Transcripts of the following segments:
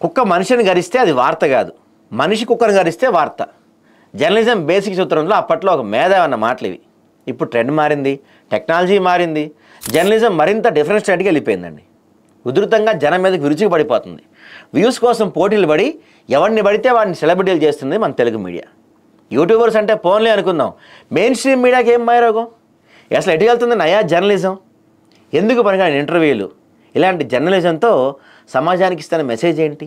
కుక్క మనిషిని గరిస్తే అది వార్త కాదు, మనిషి కుక్కను గరిస్తే వార్త. జర్నలిజం బేసిక్ సూత్రంలో అప్పట్లో ఒక మేధావి అన్న మాటలు ఇవి. ఇప్పుడు ట్రెండ్ మారింది, టెక్నాలజీ మారింది, జర్నలిజం మరింత డిఫరెంట్ స్టేట్కి వెళ్ళిపోయిందండి. ఉధృతంగా జనం మీదకి విరుచుకు పడిపోతుంది. వ్యూస్ కోసం పోటీలు పడి ఎవరిని పడితే వాడిని సెలబ్రిటీలు చేస్తుంది మన తెలుగు మీడియా. యూట్యూబర్స్ అంటే ఫోన్లే అనుకుందాం, మెయిన్ స్ట్రీమ్ మీడియాకి ఏం మాయరోగం? అసలు ఎటు వెళ్తుంది నయా జర్నలిజం? ఎందుకు పనికిరాని ఇంటర్వ్యూలు? ఇలాంటి జర్నలిజంతో సమాజానికి ఇస్తున్న మెసేజ్ ఏంటి?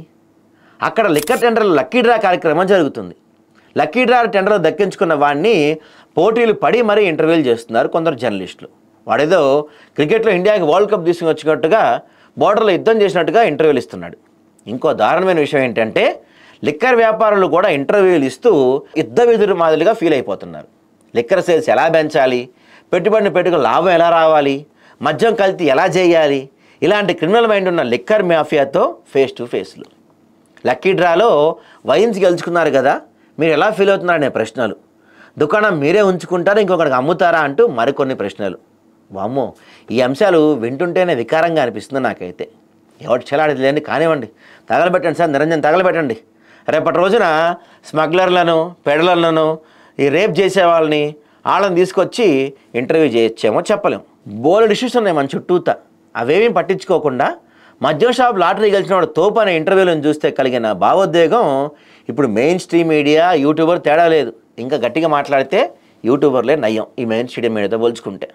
అక్కడ లిక్కర్ టెండర్లు లక్కీ డ్రా కార్యక్రమం జరుగుతుంది. లక్కీ డ్రా టెండర్ దక్కించుకున్న వాడిని పోటీలు పడి మరీ ఇంటర్వ్యూలు చేస్తున్నారు కొందరు జర్నలిస్టులు. వాడేదో క్రికెట్లో ఇండియాకి వరల్డ్ కప్ తీసుకుని వచ్చినట్టుగా, బోర్డర్లో యుద్ధం చేసినట్టుగా ఇంటర్వ్యూలు ఇస్తున్నాడు. ఇంకో దారుణమైన విషయం ఏంటంటే లిక్కర్ వ్యాపారులు కూడా ఇంటర్వ్యూలు ఇస్తూ యుద్ధ విధులు మాదిరిగా ఫీల్ అయిపోతున్నారు. లిక్కర్ సేల్స్ ఎలా పెంచాలి, పెట్టుబడిని పెట్టుకుని లాభం ఎలా రావాలి, మద్యం కల్తీ ఎలా చేయాలి, ఇలాంటి క్రిమినల్ మైండ్ ఉన్న లిక్కర్ మాఫియాతో ఫేస్ టు ఫేస్లు. లక్కీ డ్రాలో వైన్స్ గెలుచుకున్నారు కదా, మీరు ఎలా ఫీల్ అవుతున్నారనే ప్రశ్నలు. దుకాణం మీరే ఉంచుకుంటారా, ఇంకొకరికి అమ్ముతారా అంటూ మరికొన్ని ప్రశ్నలు. వామ్మో, ఈ అంశాలు వింటుంటేనే వికారంగా అనిపిస్తుంది నాకైతే. ఎవరు చెలాడేది లేని కానివ్వండి, తగలబెట్టండి సార్, నిరంజన్ తగలబెట్టండి. రేపటి రోజున స్మగ్లర్లను, పెడలర్లను, ఈ రేప్ చేసే వాళ్ళని వాళ్ళని తీసుకొచ్చి ఇంటర్వ్యూ చేయొచ్చేమో చెప్పలేం. బోల్డ్ ఇష్యూస్ ఉన్నాయి మన చుట్టూతా. అవేమీ పట్టించుకోకుండా మద్యం షాప్ లాటరీ గెలిచిన వాడు తోపు అనే ఇంటర్వ్యూలను చూస్తే కలిగిన భావోద్వేగం ఇప్పుడు మెయిన్ స్ట్రీమ్ మీడియా, యూట్యూబర్ తేడా లేదు. ఇంకా గట్టిగా మాట్లాడితే యూట్యూబర్లే నయ్యం ఈ మెయిన్ స్ట్రీమ్ మీడియాతో పోల్చుకుంటే.